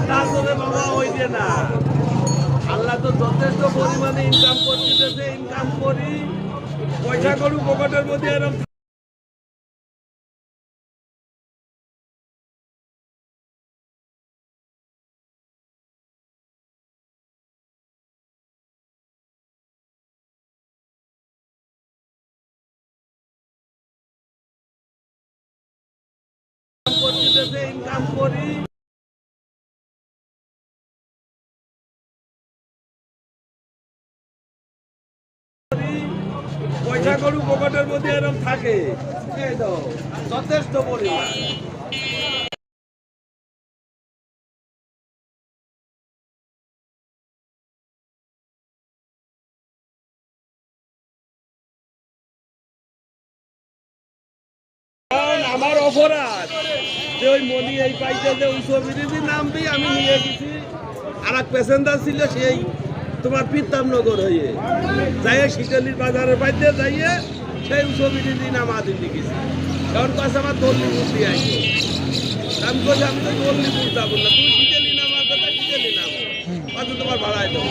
বাবা ওই যে না, আল্লাহ তো যথেষ্ট পরিমাণে ইনকাম করতেছে, ইনকাম করি পয়সা করুক পকেটের মধ্যে এরকম করতেছে, ইনকাম করি পয়সা করুক পকেটের মধ্যে এরকম থাকে, এই তো যথেষ্ট পরিমাণ। আমার অপরাধ যে ওই মনি এই পাইতে যে ওই ছবিটি নামবি আমি নিয়ে গেছি, আর এক প্যাসেঞ্জার ছিল সেই তোমার পিতামনগর হয়ে যাইয়ে শীতলির বাজারের পাইতে যাইয়ে সেই ছবিটি নামা দিল্লি গেছি। কারণ কাছে আমার দল্লি বুঝতে আসবো, আমি বলছি আমি তো দল্লি বুঝতাম না, তুমি শীতলি নামার কথা শীতলি নামো, অত তোমার ভাড়ায় দেবো।